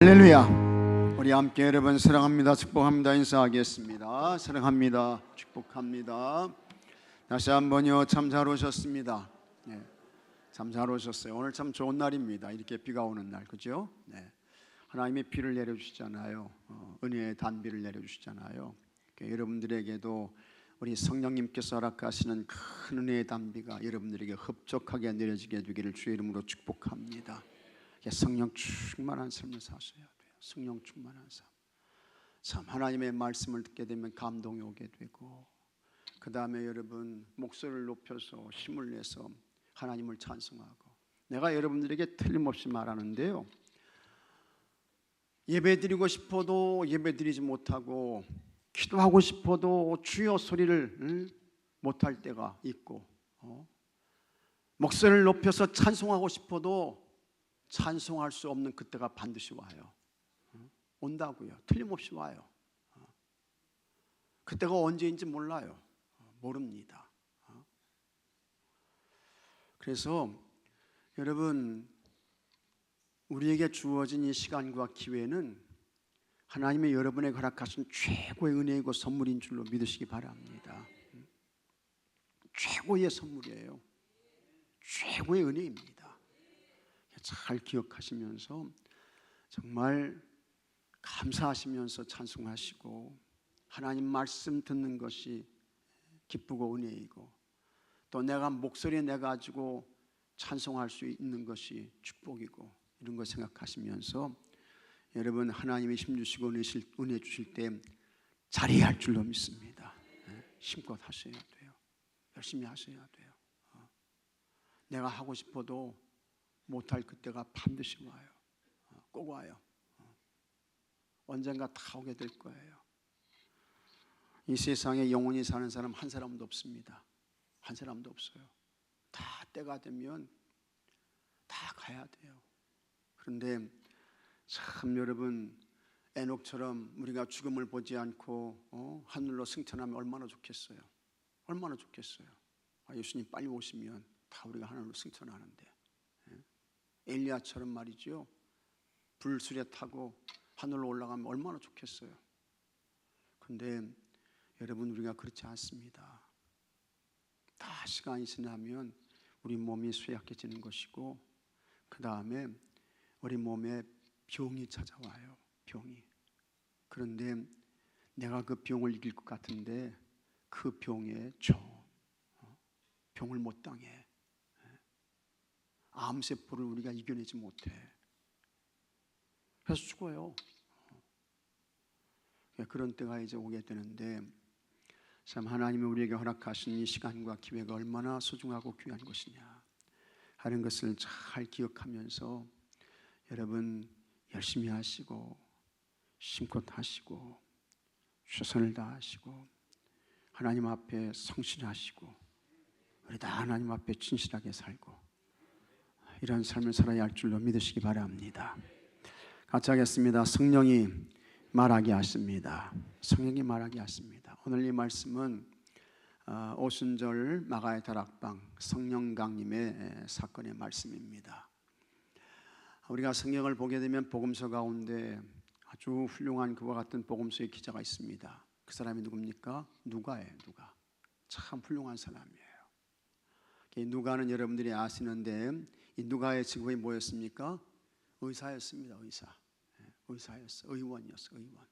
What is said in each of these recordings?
할렐루야. 우리 함께 여러분 사랑합니다, 축복합니다 인사하겠습니다. 사랑합니다, 축복합니다. 다시 한번요. 참 잘 오셨습니다. 네, 참 잘 오셨어요. 오늘 참 좋은 날입니다. 이렇게 비가 오는 날, 그죠? 네, 하나님이 비를 내려주시잖아요. 은혜의 단비를 내려주시잖아요. 여러분들에게도 우리 성령님께서 허락하시는 큰 은혜의 단비가 여러분들에게 흡족하게 내려지게 되기를 주의 이름으로 축복합니다. 성령 충만한 삶을 사셔야 돼요. 성령 충만한 삶. 참 하나님의 말씀을 듣게 되면 감동이 오게 되고, 그 다음에 여러분 목소리를 높여서 힘을 내서 하나님을 찬송하고. 내가 여러분들에게 틀림없이 말하는데요, 예배드리고 싶어도 예배드리지 못하고, 기도하고 싶어도 주여 소리를 못할 때가 있고, 목소리를 높여서 찬송하고 싶어도 찬송할 수 없는 그때가 반드시 와요. 온다고요. 틀림없이 와요. 그때가 언제인지 몰라요. 모릅니다. 그래서 여러분, 우리에게 주어진 이 시간과 기회는 하나님의 여러분에게 허락하신 최고의 은혜이고 선물인 줄로 믿으시기 바랍니다. 최고의 선물이에요. 최고의 은혜입니다. 잘 기억하시면서 정말 감사하시면서 찬송하시고, 하나님 말씀 듣는 것이 기쁘고 은혜이고, 또 내가 목소리 내가지고 찬송할 수 있는 것이 축복이고, 이런 거 생각하시면서 여러분 하나님이 힘주시고 은혜 주실 때 자리할 줄로 믿습니다. 힘껏 하셔야 돼요. 열심히 하셔야 돼요. 내가 하고 싶어도 못할 그때가 반드시 와요. 꼭 와요. 언젠가 다 오게 될 거예요. 이 세상에 영원히 사는 사람 한 사람도 없습니다. 한 사람도 없어요. 다 때가 되면 다 가야 돼요. 그런데 참 여러분, 에녹처럼 우리가 죽음을 보지 않고 하늘로 승천하면 얼마나 좋겠어요. 얼마나 좋겠어요. 예수님 빨리 오시면 다 우리가 하늘로 승천하는데, 엘리야처럼 말이죠, 불수레 타고 하늘로 올라가면 얼마나 좋겠어요. 근데 여러분, 우리가 그렇지 않습니다. 다 시간이 지나면 우리 몸이 쇠약해지는 것이고, 그 다음에 우리 몸에 병이 찾아와요. 병이. 그런데 내가 그 병을 이길 것 같은데 그 병에 병을 못 당해. 암세포를 우리가 이겨내지 못해. 그래서 죽어요. 그런 때가 이제 오게 되는데, 참 하나님이 우리에게 허락하신 이 시간과 기회가 얼마나 소중하고 귀한 것이냐 하는 것을 잘 기억하면서 여러분 열심히 하시고, 힘껏 하시고, 최선을 다하시고, 하나님 앞에 성실하시고, 우리 다 하나님 앞에 진실하게 살고, 이런 삶을 살아야 할 줄로 믿으시기 바랍니다. 같이 하겠습니다. 성령이 말하게 하십니다. 성령이 말하게 하십니다. 오늘 이 말씀은 오순절 마가의 다락방 성령강림의 사건의 말씀입니다. 우리가 성경을 보게 되면 복음서 가운데 아주 훌륭한 그와 같은 복음서의 기자가 있습니다. 그 사람이 누굽니까? 누가예요. 누가. 참 훌륭한 사람이에요. 누가는 여러분들이 아시는데, 이 누가의 직업이 뭐였습니까? 의사였습니다. 의사였어. 의원이었어. 의원.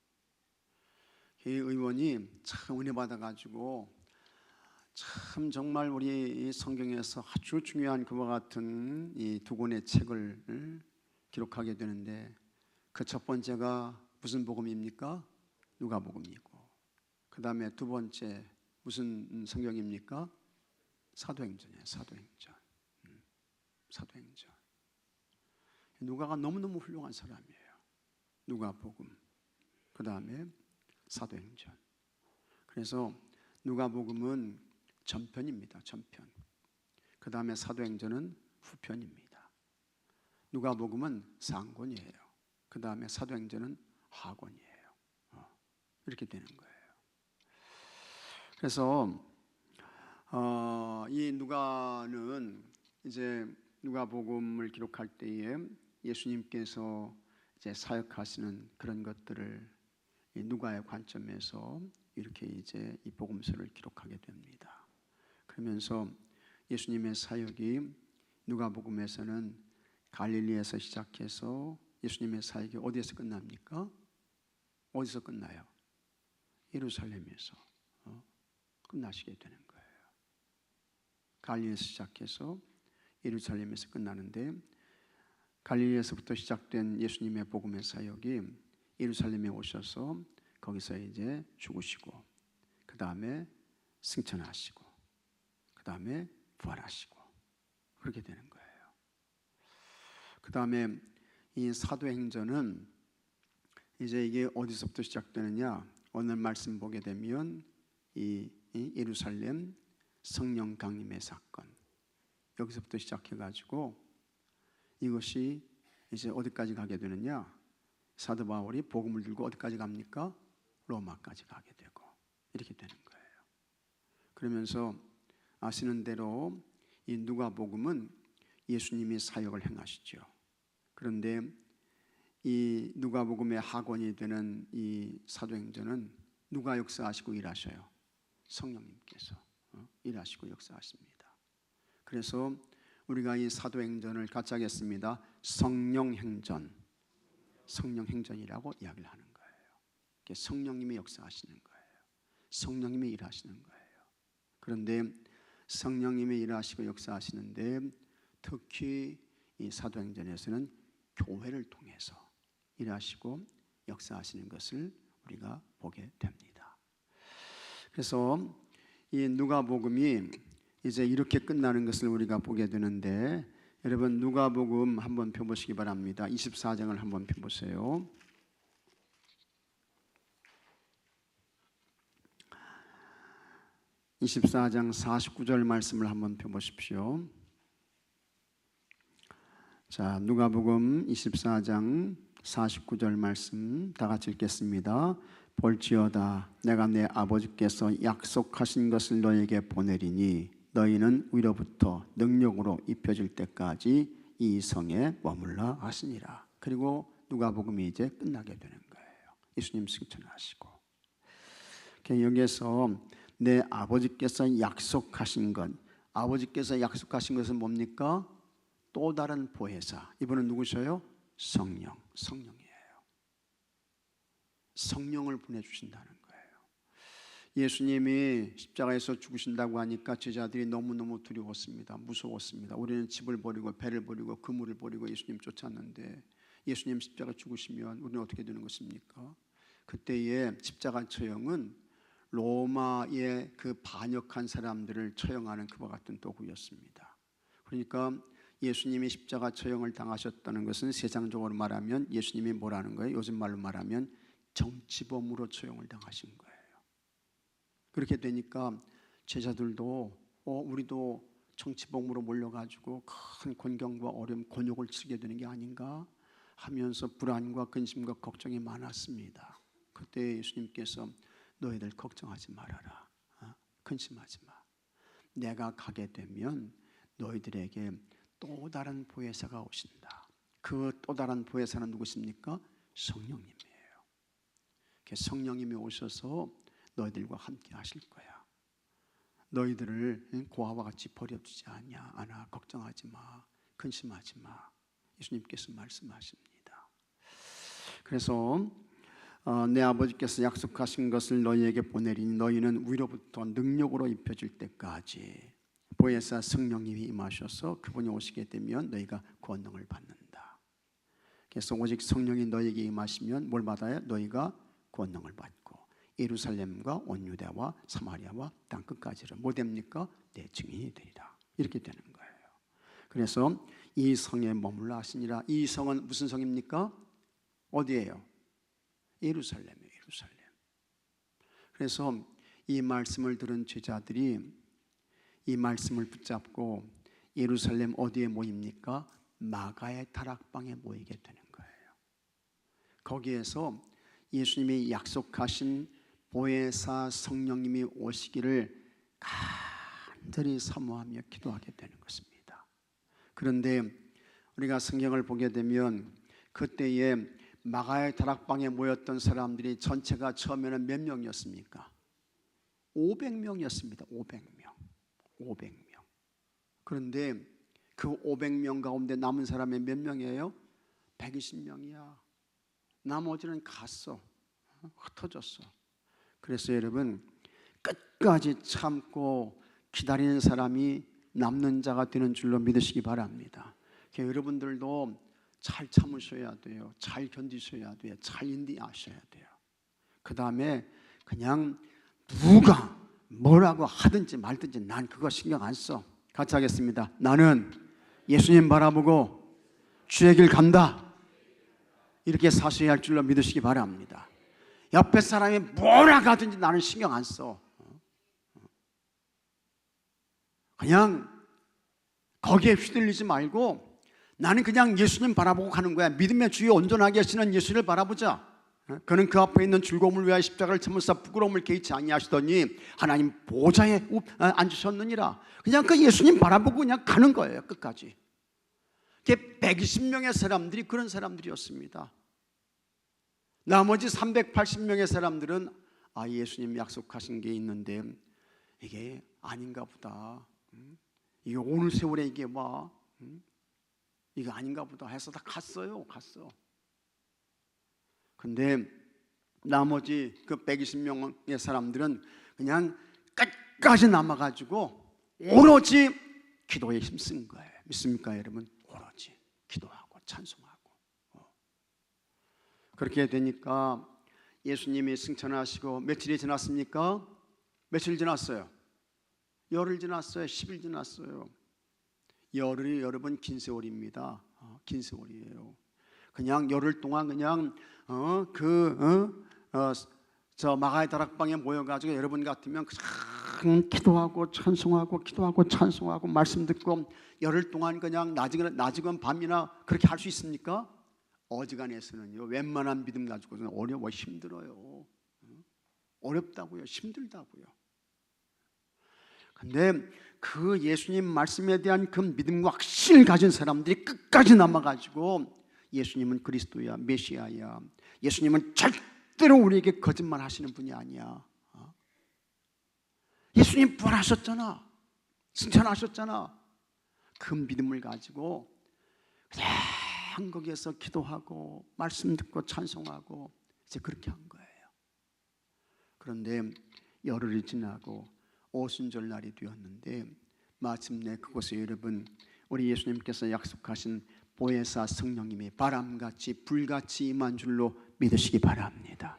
이 의원이 참 은혜 받아가지고 참 정말 우리 성경에서 아주 중요한 그와 같은 이 두 권의 책을 기록하게 되는데, 그 첫 번째가 무슨 복음입니까? 누가복음이고, 그 다음에 두 번째 무슨 성경입니까? 사도행전이에요. 사도행전. 누가가 너무너무 훌륭한 사람이에요. 누가복음, 그 다음에 사도행전. 그래서 누가복음은 전편입니다. 전편. 그 다음에 사도행전은 후편입니다. 누가복음은 상권이에요. 그 다음에 사도행전은 하권이에요. 이렇게 되는 거예요. 그래서 이 누가는 이제 누가복음을 기록할 때에 예수님께서 이제 사역하시는 그런 것들을 이 누가의 관점에서 이렇게 이제 이 복음서를 기록하게 됩니다. 그러면서 예수님의 사역이 누가복음에서는 갈릴리에서 시작해서 예수님의 사역이 어디에서 끝납니까? 어디서 끝나요? 예루살렘에서 끝나시게 되는 거예요. 갈릴리에서 시작해서 예루살렘에서 끝나는데, 갈릴리에서부터 시작된 예수님의 복음의 사역이 예루살렘에 오셔서 거기서 이제 죽으시고, 그 다음에 승천하시고, 그 다음에 부활하시고, 그렇게 되는 거예요. 그 다음에 이 사도행전은 이제 이게 어디서부터 시작되느냐? 오늘 말씀 보게 되면 이 예루살렘 성령 강림의 사건, 여기서부터 시작해가지고 이것이 이제 어디까지 가게 되느냐? 사도 바울이 복음을 들고 어디까지 갑니까? 로마까지 가게 되고, 이렇게 되는 거예요. 그러면서 아시는 대로 이 누가복음은 예수님이 사역을 행하시죠. 그런데 이 누가복음의 학원이 되는 이 사도행전은 누가 역사하시고 일하셔요? 성령님께서 일하시고 역사하십니다. 그래서 우리가 이 사도행전을 같이 하겠습니다. 성령행전, 성령행전이라고 이야기를 하는 거예요. 성령님이 역사하시는 거예요. 성령님이 일하시는 거예요. 그런데 성령님이 일하시고 역사하시는데, 특히 이 사도행전에서는 교회를 통해서 일하시고 역사하시는 것을 우리가 보게 됩니다. 그래서 이 누가복음이 이제 이렇게 끝나는 것을 우리가 보게 되는데, 여러분 누가복음 한번 펴보시기 바랍니다. 24장을 한번 펴보세요. 24장 49절 말씀을 한번 펴보십시오. 자, 누가복음 24장 49절 말씀 다 같이 읽겠습니다. 볼지어다 내가 내 아버지께서 약속하신 것을 너에게 보내리니 너희는 위로부터 능력으로 입혀질 때까지 이 성에 머물라 하시니라. 그리고 누가복음이 이제 끝나게 되는 거예요. 예수님 승천하시고, 여기에서 내 아버지께서 약속하신 것, 아버지께서 약속하신 것은 뭡니까? 또 다른 보혜사. 이분은 누구셔요? 성령이에요. 성령을 보내주신다는 거예요. 예수님이 십자가에서 죽으신다고 하니까 제자들이 너무너무 두려웠습니다. 무서웠습니다. 우리는 집을 버리고 배를 버리고 그물을 버리고 예수님 쫓았는데, 예수님 십자가 죽으시면 우리는 어떻게 되는 것입니까? 그때의 십자가 처형은 로마의 그 반역한 사람들을 처형하는 그와 같은 도구였습니다. 그러니까 예수님이 십자가 처형을 당하셨다는 것은 세상적으로 말하면 예수님이 뭐라는 거예요? 요즘 말로 말하면 정치범으로 처형을 당하신 거예요. 그렇게 되니까 제자들도 우리도 정치범으로 몰려가지고 큰 곤경과 어려움, 곤욕을 치르게 되는 게 아닌가 하면서 불안과 근심과 걱정이 많았습니다. 그때 예수님께서 너희들 걱정하지 말아라. 근심하지 마. 내가 가게 되면 너희들에게 또 다른 보혜사가 오신다. 그 또 다른 보혜사는 누구십니까? 성령님이에요. 성령님이 오셔서 너희들과 함께 하실 거야. 너희들을 고아와 같이 버려두지 않아. 걱정하지 마. 근심하지 마. 예수님께서 말씀하십니다. 그래서 내 아버지께서 약속하신 것을 너희에게 보내리니 너희는 위로부터 능력으로 입혀질 때까지 보혜사 성령님이 임하셔서 그분이 오시게 되면 너희가 권능을 받는다. 그래서 오직 성령이 너희에게 임하시면 뭘 받아요? 너희가 권능을 받고 예루살렘과 온 유대와 사마리아와 땅 끝까지를 뭐 됩니까? 내 증인이 되리라. 이렇게 되는 거예요. 그래서 이 성에 머물러 하시니라. 이 성은 무슨 성입니까? 어디예요? 예루살렘이에요. 예루살렘. 그래서 이 말씀을 들은 제자들이 이 말씀을 붙잡고 예루살렘 어디에 모입니까? 마가의 다락방에 모이게 되는 거예요. 거기에서 예수님이 약속하신 보혜사 성령님이 오시기를 간절히 사모하며 기도하게 되는 것입니다. 그런데 우리가 성경을 보게 되면 그때에 마가의 다락방에 모였던 사람들이 전체가 처음에는 몇 명이었습니까? 500명이었습니다. 500명. 500명. 그런데 그 500명 가운데 남은 사람이 몇 명이에요? 120명이야. 나머지는 갔어. 흩어졌어. 그래서 여러분, 끝까지 참고 기다리는 사람이 남는 자가 되는 줄로 믿으시기 바랍니다. 여러분들도 잘 참으셔야 돼요. 잘 견디셔야 돼요. 잘 인내하셔야 돼요. 그 다음에 그냥 누가 뭐라고 하든지 말든지 난 그거 신경 안 써. 같이 하겠습니다. 나는 예수님 바라보고 주의 길 간다. 이렇게 사셔야 할 줄로 믿으시기 바랍니다. 옆에 사람이 뭐라 하든지 나는 신경 안 써. 그냥 거기에 휘둘리지 말고 나는 그냥 예수님 바라보고 가는 거야. 믿음의 주에 온전하게 하시는 예수를 바라보자. 그는 그 앞에 있는 즐거움을 위하여 십자가를 참으사 부끄러움을 개의치 아니하시더니 하나님 보좌에 앉으셨느니라. 그냥 그 예수님 바라보고 그냥 가는 거예요. 끝까지. 120명의 사람들이 그런 사람들이었습니다. 나머지 380명의 사람들은 예수님 약속하신 게 있는데 이게 아닌가 보다. 이게 오늘 세월에 이게 이거 아닌가 보다 해서 다 갔어요. 근데 나머지 그 120명의 사람들은 그냥 끝까지 남아가지고 오로지 기도에 힘쓴 거예요. 믿습니까 여러분? 오로지 기도하고 찬송하고. 그렇게 되니까 예수님이 승천하시고 며칠이 지났습니까? 며칠 지났어요? 열흘 지났어요? 10일 지났어요? 열흘이 여러분 긴 세월입니다. 긴 세월이에요. 그냥 열흘 동안 그냥 저 마가의 다락방에 모여가지고 여러분 같으면 그냥 기도하고 찬송하고 기도하고 찬송하고 말씀 듣고 열흘 동안 그냥 낮이건 밤이나 그렇게 할 수 있습니까? 어지간해서는요 웬만한 믿음 가지고는 어려워 힘들어요. 어렵다고요. 힘들다고요. 근데 그 예수님 말씀에 대한 그 믿음과 확신을 가진 사람들이 끝까지 남아가지고 예수님은 그리스도야, 메시아야. 예수님은 절대로 우리에게 거짓말 하시는 분이 아니야. 예수님 부활하셨잖아. 승천하셨잖아. 그 믿음을 가지고 그냥 거기에서 기도하고 말씀 듣고 찬송하고 이제 그렇게 한 거예요. 그런데 열흘이 지나고 오순절 날이 되었는데 마침내 그곳에 여러분 우리 예수님께서 약속하신 보혜사 성령님이 바람같이 불같이 임한 줄로 믿으시기 바랍니다.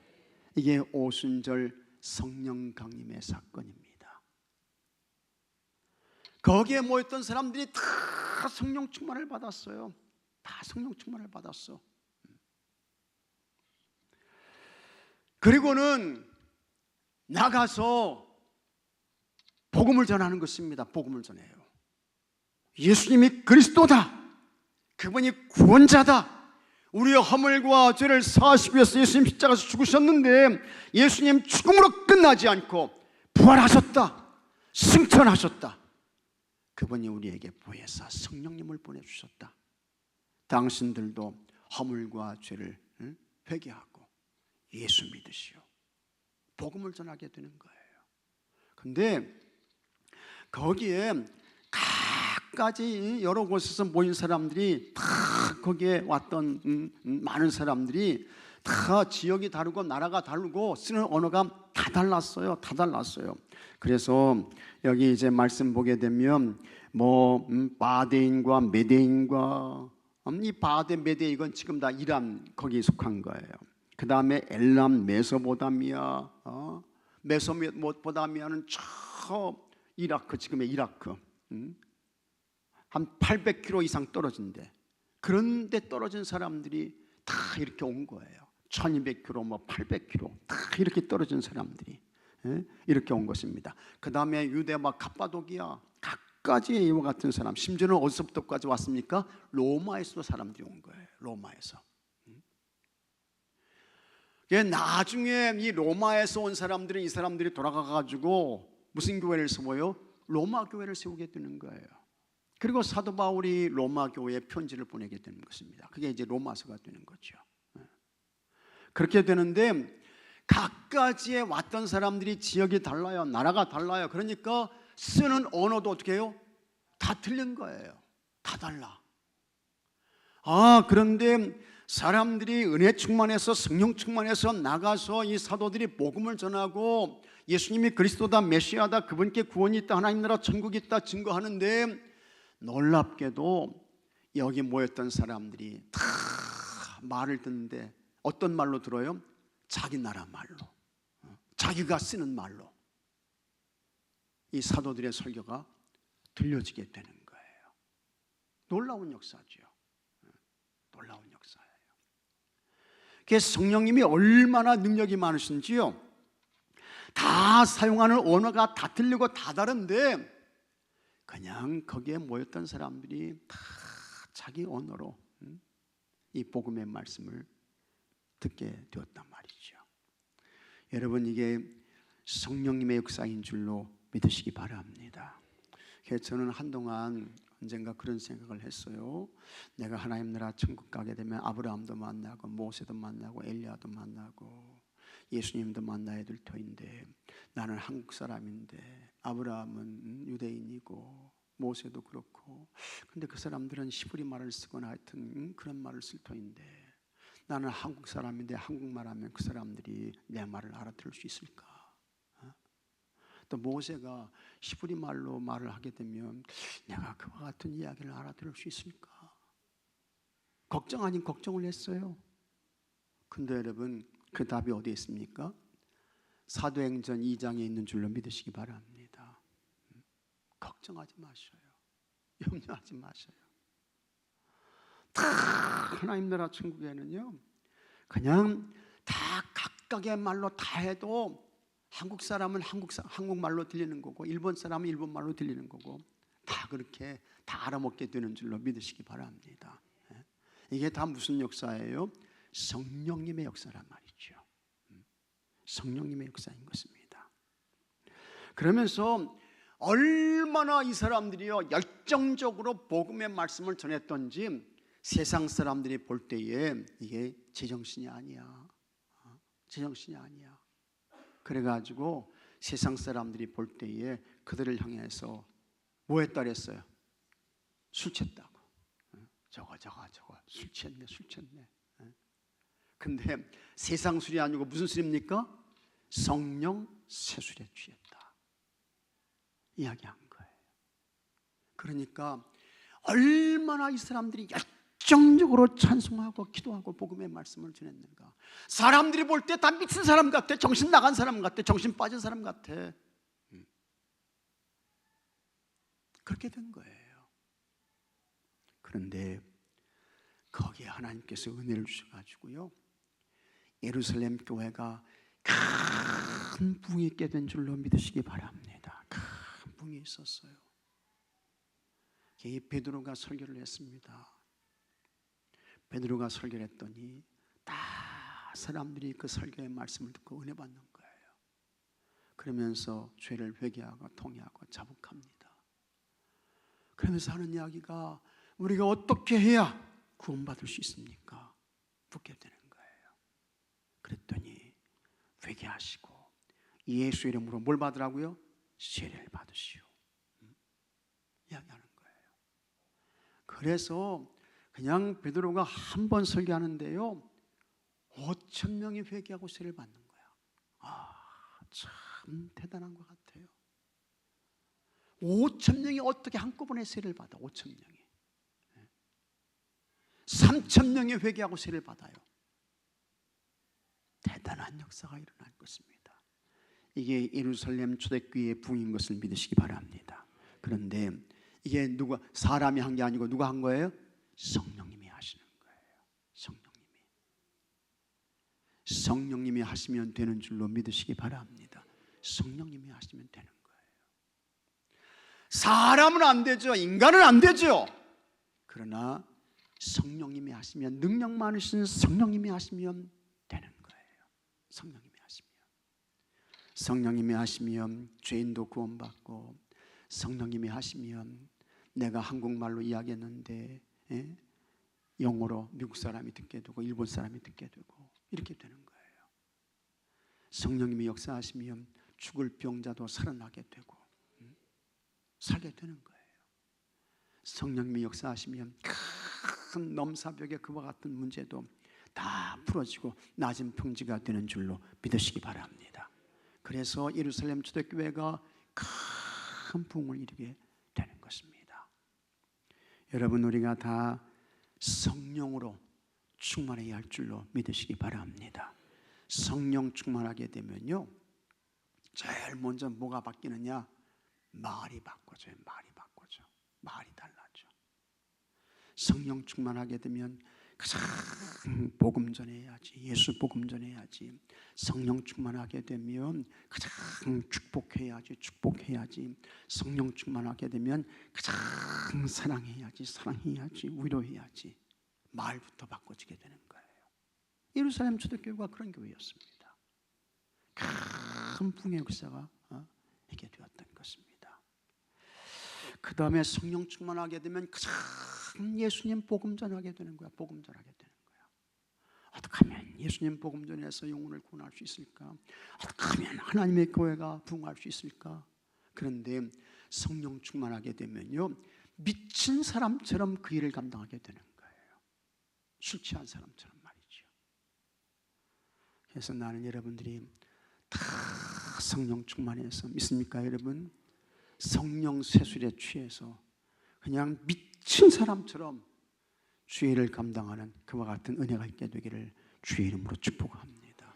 이게 오순절 성령 강림의 사건입니다. 거기에 모였던 사람들이 다 성령 충만을 받았어요. 다 성령 충만을 받았어. 그리고는 나가서 복음을 전하는 것입니다. 복음을 전해요. 예수님이 그리스도다. 그분이 구원자다. 우리의 허물과 죄를 사하시기 위해서 예수님 십자가에서 죽으셨는데 예수님 죽음으로 끝나지 않고 부활하셨다. 승천하셨다. 그분이 우리에게 보혜사 성령님을 보내주셨다. 당신들도 허물과 죄를 회개하고 예수 믿으시오. 복음을 전하게 되는 거예요. 근데 거기에 각가지 여러 곳에서 모인 사람들이 다 거기에 왔던 많은 사람들이 다 지역이 다르고 나라가 다르고 쓰는 언어가 다 달랐어요. 다 달랐어요. 그래서 여기 이제 말씀 보게 되면 바데인과 메데인과 이 바데 메데 이건 지금 다 이란 거기에 속한 거예요. 그 다음에 엘람 메소포타미아 메소포타미아는 저 이라크 지금의 이라크 한 800km 이상 떨어진데 그런데 떨어진 사람들이 다 이렇게 온 거예요. 1200km 800km 다 이렇게 떨어진 사람들이 이렇게 온 것입니다. 그 다음에 유대와 갑바도기아 각가지의 이와 같은 사람, 심지어는 어디서부터까지 왔습니까? 로마에서도 사람들이 온 거예요. 로마에서. 나중에 이 로마에서 온 사람들은 이 사람들이 돌아가가지고 무슨 교회를 세워요? 로마 교회를 세우게 되는 거예요. 그리고 사도 바울이 로마 교회에 편지를 보내게 되는 것입니다. 그게 이제 로마서가 되는 거죠. 그렇게 되는데 각가지에 왔던 사람들이 지역이 달라요. 나라가 달라요. 그러니까 쓰는 언어도 어떻게 해요? 다 틀린 거예요. 다 달라. 그런데 사람들이 은혜 충만해서 성령 충만해서 나가서 이 사도들이 복음을 전하고 예수님이 그리스도다, 메시아다, 그분께 구원이 있다, 하나님 나라 천국이 있다 증거하는데, 놀랍게도 여기 모였던 사람들이 다 말을 듣는데 어떤 말로 들어요? 자기 나라 말로, 자기가 쓰는 말로 이 사도들의 설교가 들려지게 되는 거예요. 놀라운 역사죠. 놀라운 역사예요. 그래서 성령님이 얼마나 능력이 많으신지요. 다 사용하는 언어가 다 틀리고 다 다른데 그냥 거기에 모였던 사람들이 다 자기 언어로 이 복음의 말씀을 듣게 되었단 말이죠. 여러분, 이게 성령님의 역사인 줄로 믿으시기 바랍니다. 그래서 저는 한동안 언젠가 그런 생각을 했어요. 내가 하나님 나라 천국 가게 되면 아브라함도 만나고 모세도 만나고 엘리야도 만나고 예수님도 만나야 될 터인데, 나는 한국 사람인데 아브라함은 유대인이고 모세도 그렇고, 근데 그 사람들은 히브리 말을 쓰거나 하여튼 그런 말을 쓸 터인데 나는 한국 사람인데 한국말 하면 그 사람들이 내 말을 알아들을 수 있을까? 또 모세가 히브리 말로 말을 하게 되면 내가 그와 같은 이야기를 알아들을 수 있을까? 걱정 아닌 걱정을 했어요. 근데 여러분, 그 답이 어디에 있습니까? 사도행전 2장에 있는 줄로 믿으시기 바랍니다. 걱정하지 마셔요. 염려하지 마셔요. 다 하나님 나라 천국에는요, 그냥 다 각각의 말로 다 해도 한국 사람은 한국말로 들리는 거고 일본 사람은 일본말로 들리는 거고 다 그렇게 다 알아먹게 되는 줄로 믿으시기 바랍니다. 이게 다 무슨 역사예요? 성령님의 역사란 말이죠. 성령님의 역사인 것입니다. 그러면서 얼마나 이 사람들이요 열정적으로 복음의 말씀을 전했던지 세상 사람들이 볼 때에 이게 제정신이 아니야, 제정신이 아니야. 그래가지고 세상 사람들이 볼 때에 그들을 향해서 뭐 했다 그랬어요? 술 취했다고. 저거 술 취했네, 술 취했네. 근데 세상 술이 아니고 무슨 술입니까? 성령 세술에 취했다 이야기한 거예요. 그러니까 얼마나 이 사람들이 열정적으로 찬송하고 기도하고 복음의 말씀을 전했는가. 사람들이 볼 때 다 미친 사람 같아, 정신 나간 사람 같아, 정신 빠진 사람 같아. 그렇게 된 거예요. 그런데 거기에 하나님께서 은혜를 주셔가지고요, 예루살렘 교회가 큰 부흥이 있게 된 줄로 믿으시기 바랍니다. 큰 부흥이 있었어요. 이 베드로가 설교를 했습니다. 베드로가 설교를 했더니 다 사람들이 그 설교의 말씀을 듣고 은혜 받는 거예요. 그러면서 죄를 회개하고 통회하고 자복합니다. 그러면서 하는 이야기가, 우리가 어떻게 해야 구원받을 수 있습니까? 묻게 되는 거예요. 그랬더니 회개하시고 예수 이름으로 뭘 받으라고요? 세례를 받으시오 이야기하는 거예요. 그래서 그냥 베드로가 한 번 설교하는데요 5,000명이 회개하고 세례를 받는 거야. 참 대단한 것 같아요. 5,000명이 어떻게 한꺼번에 세례를 받아? 5,000명이 3,000명이 회개하고 세례를 받아요. 대단한 역사가 일어날 것입니다. 이게 예루살렘 초대교회의 부흥인 것을 믿으시기 바랍니다. 그런데 이게 누가, 사람이 한 게 아니고 누가 한 거예요? 성령님이 하시는 거예요. 성령님이 하시면 되는 줄로 믿으시기 바랍니다. 성령님이 하시면 되는 거예요. 사람은 안 되죠. 인간은 안 되죠. 그러나 성령님이 하시면, 능력 많으신 성령님이 하시면 되는 거예요. 성령님이 하시면 죄인도 구원받고, 성령님이 하시면 내가 한국말로 이야기했는데 영어로 미국 사람이 듣게 되고 일본 사람이 듣게 되고 이렇게 되는 거예요. 성령님이 역사하시면 죽을 병자도 살아나게 되고 살게 되는 거예요. 성령님이 역사하시면 큰 넘사벽에 그와 같은 문제도 다 풀어지고 낮은 평지가 되는 줄로 믿으시기 바랍니다. 그래서 예루살렘 초대교회가 큰 부흥을 이루게 되는 것입니다. 여러분, 우리가 다 성령으로 충만해야 할 줄로 믿으시기 바랍니다. 성령 충만하게 되면요, 제일 먼저 뭐가 바뀌느냐? 말이 바꿔져요. 말이 달라져. 성령 충만하게 되면 가장 복음 전해야지, 예수 복음 전해야지. 성령 충만하게 되면 가장 축복해야지. 성령 충만하게 되면 가장 사랑해야지, 위로해야지. 말부터 바꿔지게 되는 거예요. 예루살렘 초대교회가 그런 교회였습니다. 큰 부흥의 역사가 있게 되었던 것입니다. 그 다음에 성령 충만하게 되면 가장 예수님 복음 전하게 되는 거야. 어떻게 하면 예수님 복음 전해서 영혼을 구원할 수 있을까? 어떻게 하면 하나님의 교회가 부흥할 수 있을까? 그런데 성령 충만하게 되면요, 미친 사람처럼 그 일을 감당하게 되는 거예요. 술 취한 사람처럼 말이죠. 그래서 나는 여러분들이 다 성령 충만해서, 믿습니까 여러분? 성령 세술에 취해서 그냥 미친 사람처럼 주의 일을 감당하는 그와 같은 은혜가 있게 되기를 주의 이름으로 축복합니다.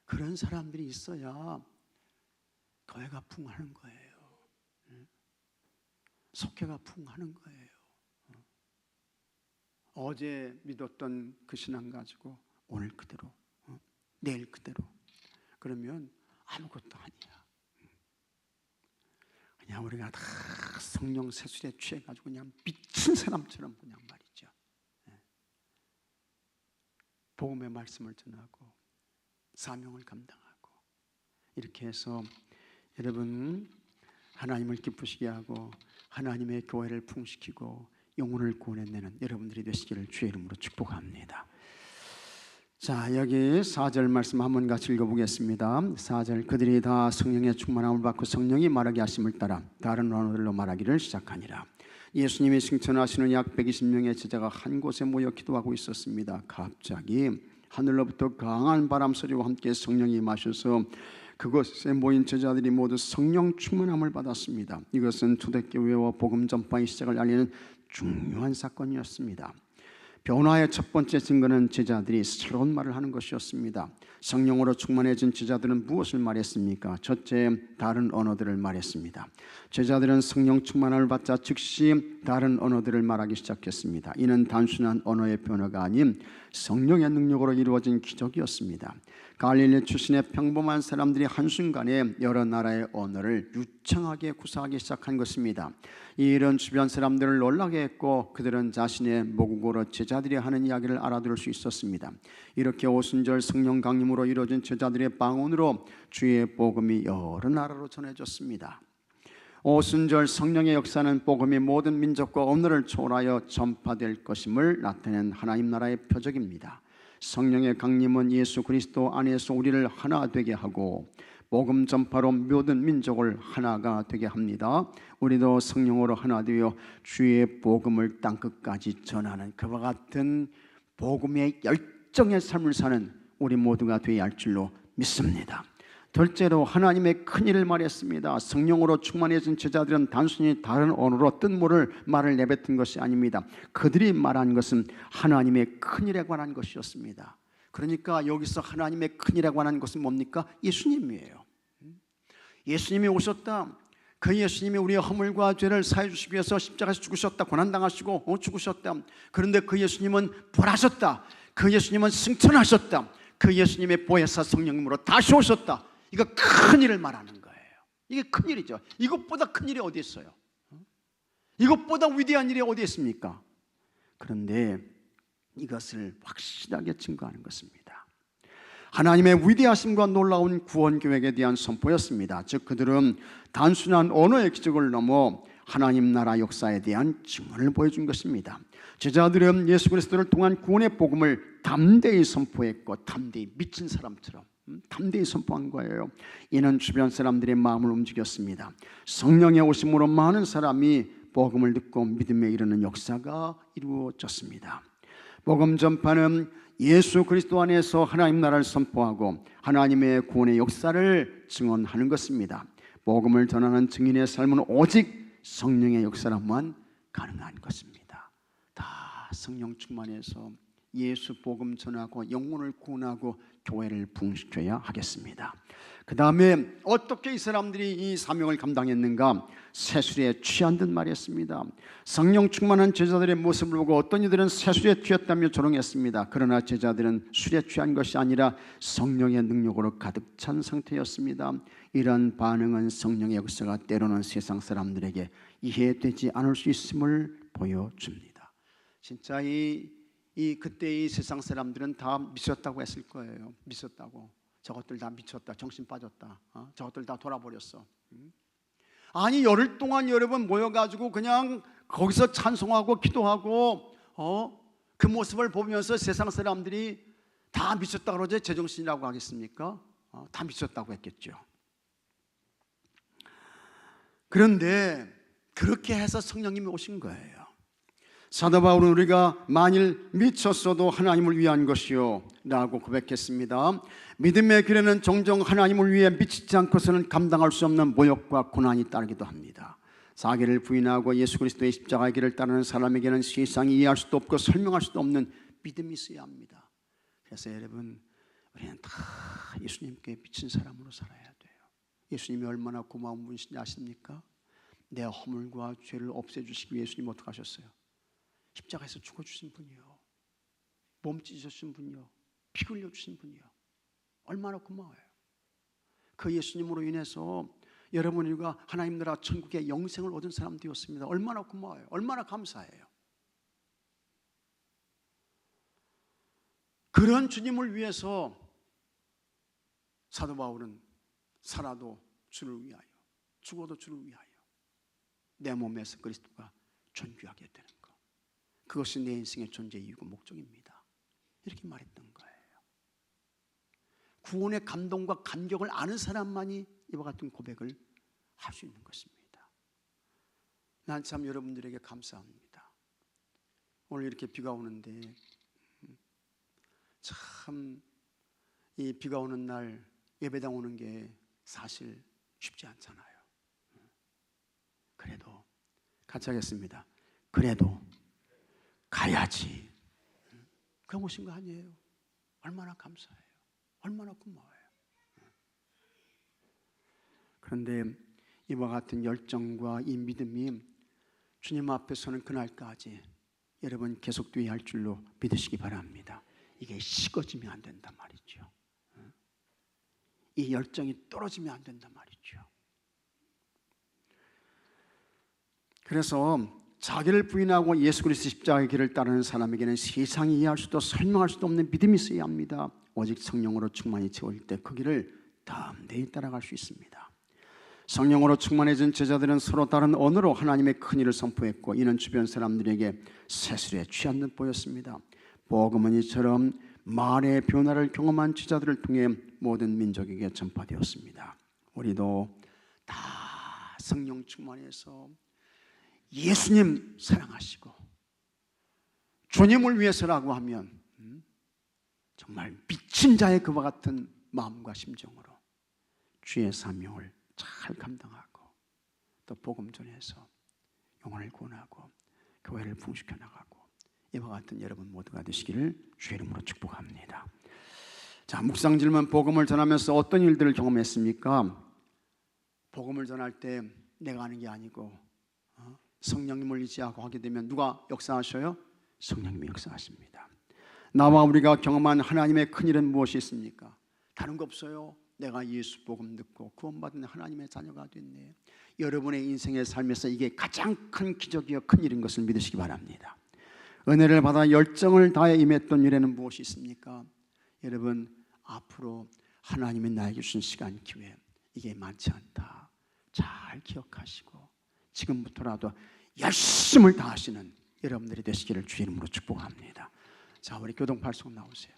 그런 사람들이 있어야 교회가 부흥하는 거예요. 속회가 부흥하는 거예요. 어제 믿었던 그 신앙 가지고 오늘 그대로, 내일 그대로, 그러면 아무것도 아니야. 그냥 우리가 다 성령 세술에 취해가지고 그냥 미친 사람처럼 그냥 말이죠. 복음의 말씀을 전하고 사명을 감당하고, 이렇게 해서 여러분 하나님을 기쁘시게 하고 하나님의 교회를 풍시키고 영혼을 구원해내는 여러분들이 되시기를 주의 이름으로 축복합니다. 자, 여기 4절 말씀 한번 같이 읽어보겠습니다. 4절, 그들이 다 성령의 충만함을 받고 성령이 말하게 하심을 따라 다른 언어들로 말하기를 시작하니라. 예수님이 승천하시는 약 120명의 제자가 한 곳에 모여 기도하고 있었습니다. 갑자기 하늘로부터 강한 바람 소리와 함께 성령이 임하셔서 그곳에 모인 제자들이 모두 성령 충만함을 받았습니다. 이것은 초대교회와 복음 전파의 시작을 알리는 중요한 사건이었습니다. 변화의 첫 번째 증거는 제자들이 새로운 말을 하는 것이었습니다. 성령으로 충만해진 제자들은 무엇을 말했습니까? 첫째, 다른 언어들을 말했습니다. 제자들은 성령 충만함을 받자 즉시 다른 언어들을 말하기 시작했습니다. 이는 단순한 언어의 변화가 아닌 성령의 능력으로 이루어진 기적이었습니다. 갈릴리 출신의 평범한 사람들이 한순간에 여러 나라의 언어를 유창하게 구사하기 시작한 것입니다. 이 일은 주변 사람들을 놀라게 했고 그들은 자신의 모국어로 제자들이 하는 이야기를 알아들을 수 있었습니다. 이렇게 오순절 성령 강림으로 이루어진 제자들의 방언으로 주의 복음이 여러 나라로 전해졌습니다. 오순절 성령의 역사는 복음이 모든 민족과 언어를 초월하여 전파될 것임을 나타낸 하나님 나라의 표적입니다. 성령의 강림은 예수 그리스도 안에서 우리를 하나 되게 하고 복음 전파로 모든 민족을 하나가 되게 합니다. 우리도 성령으로 하나 되어 주의 복음을 땅끝까지 전하는 그와 같은 복음의 열정의 삶을 사는 우리 모두가 되어야 할 줄로 믿습니다. 둘째로 하나님의 큰일을 말했습니다. 성령으로 충만해진 제자들은 단순히 다른 언어로 뜻모를 말을 내뱉은 것이 아닙니다. 그들이 말한 것은 하나님의 큰일에 관한 것이었습니다. 그러니까 여기서 하나님의 큰일에 관한 것은 뭡니까? 예수님이에요. 예수님이 오셨다. 그 예수님이 우리의 허물과 죄를 사해 주시기 위해서 십자가에서 죽으셨다. 고난당하시고 죽으셨다. 그런데 그 예수님은 부활하셨다. 그 예수님은 승천하셨다. 그 예수님의 보혜사 성령님으로 다시 오셨다. 이거 큰 일을 말하는 거예요. 이게 큰 일이죠. 이것보다 큰 일이 어디 있어요? 이것보다 위대한 일이 어디 있습니까? 그런데 이것을 확실하게 증거하는 것입니다. 하나님의 위대하심과 놀라운 구원 계획에 대한 선포였습니다. 즉 그들은 단순한 언어의 기적을 넘어 하나님 나라 역사에 대한 증언을 보여준 것입니다. 제자들은 예수 그리스도를 통한 구원의 복음을 담대히 선포했고 담대히 미친 사람처럼 담대히 선포한 거예요. 이는 주변 사람들의 마음을 움직였습니다. 성령의 오심으로 많은 사람이 복음을 듣고 믿음에 이르는 역사가 이루어졌습니다. 복음 전파는 예수 그리스도 안에서 하나님 나라를 선포하고 하나님의 구원의 역사를 증언하는 것입니다. 복음을 전하는 증인의 삶은 오직 성령의 역사라만 가능한 것입니다. 다 성령 충만해서 예수 복음 전하고 영혼을 구원하고 교회를 부흥시켜야 하겠습니다. 그 다음에 어떻게 이 사람들이 이 사명을 감당했는가? 세술에 취한 듯 말했습니다. 성령 충만한 제자들의 모습을 보고 어떤 이들은 세술에 취했다며 조롱했습니다. 그러나 제자들은 술에 취한 것이 아니라 성령의 능력으로 가득 찬 상태였습니다. 이런 반응은 성령의 역사가 때로는 세상 사람들에게 이해되지 않을 수 있음을 보여줍니다. 진짜 그때 이 세상 사람들은 다 미쳤다고 했을 거예요. 미쳤다고. 저것들 다 미쳤다. 정신 빠졌다. 저것들 다 돌아버렸어. 아니 열흘 동안 여러분 모여가지고 그냥 거기서 찬송하고 기도하고 그 모습을 보면서 세상 사람들이 다 미쳤다 그러지 제정신이라고 하겠습니까? 다 미쳤다고 했겠죠. 그런데 그렇게 해서 성령님이 오신 거예요. 사도 바울은 우리가 만일 미쳤어도 하나님을 위한 것이요 라고 고백했습니다. 믿음의 길에는 종종 하나님을 위해 미치지 않고서는 감당할 수 없는 모욕과 고난이 따르기도 합니다. 자기를 부인하고 예수 그리스도의 십자가의 길을 따르는 사람에게는 세상이 이해할 수도 없고 설명할 수도 없는 믿음이 있어야 합니다. 그래서 여러분 우리는 다 예수님께 미친 사람으로 살아야 돼요. 예수님이 얼마나 고마운 분이신지 아십니까? 내 허물과 죄를 없애주시기 위해 예수님 어떻게 하셨어요? 십자가에서 죽어주신 분이요, 몸 찢으신 분이요, 피 흘려주신 분이요. 얼마나 고마워요. 그 예수님으로 인해서 여러분 우리가 하나님 나라 천국의 영생을 얻은 사람 되었습니다. 얼마나 고마워요. 얼마나 감사해요. 그런 주님을 위해서 사도 바울은 살아도 주를 위하여, 죽어도 주를 위하여 내 몸에서 그리스도가 존귀하게 되는 것, 그것이 내 인생의 존재 이유고 목적입니다. 이렇게 말했던 거예요. 구원의 감동과 감격을 아는 사람만이 이와 같은 고백을 할 수 있는 것입니다. 난 참 여러분들에게 감사합니다. 오늘 이렇게 비가 오는데 참 이 비가 오는 날 예배당 오는 게 사실 쉽지 않잖아요. 그래도 같이 하겠습니다. 그래도 가야지. 그런 것인 거 아니에요. 얼마나 감사해요. 얼마나 고마워요. 그런데 이와 같은 열정과 이 믿음이 주님 앞에 서는 그날까지 여러분 계속돼야 할 줄로 믿으시기 바랍니다. 이게 식어지면 안 된단 말이죠. 이 열정이 떨어지면 안 된단 말이죠. 그래서 자기를 부인하고 예수 그리스도 십자가의 길을 따르는 사람에게는 세상이 이해할 수도 설명할 수도 없는 믿음이 있어야 합니다. 오직 성령으로 충만히 채울 때 그 길을 담대히 따라갈 수 있습니다. 성령으로 충만해진 제자들은 서로 다른 언어로 하나님의 큰 일을 선포했고 이는 주변 사람들에게 세술에 취한 듯 보였습니다. 복음은 이처럼 말의 변화를 경험한 제자들을 통해 모든 민족에게 전파되었습니다. 우리도 다 성령 충만해서 예수님 사랑하시고 주님을 위해서라고 하면 정말 미친 자의 그와 같은 마음과 심정으로 주의 사명을 잘 감당하고 또 복음 전해서 영혼을 구원하고 교회를 부흥시켜 나가고 이와 같은 여러분 모두가 되시기를 주의 이름으로 축복합니다. 자, 묵상 질문. 복음을 전하면서 어떤 일들을 경험했습니까? 복음을 전할 때 내가 하는 게 아니고 성령님을 의지하고 하게 되면 누가 역사하셔요? 성령님이 역사하십니다. 나와 우리가 경험한 하나님의 큰 일은 무엇이 있습니까? 다른 거 없어요. 내가 예수 복음 듣고 구원받은 하나님의 자녀가 됐네. 여러분의 인생의 삶에서 이게 가장 큰 기적이요 큰 일인 것을 믿으시기 바랍니다. 은혜를 받아 열정을 다해 임했던 일에는 무엇이 있습니까? 여러분 앞으로 하나님이 나에게 주신 시간 기회 이게 많지 않다. 잘 기억하시고 지금부터라도 열심을 다하시는 여러분들이 되시기를 주 이름으로 축복합니다. 자, 우리 교동 발송 나오세요.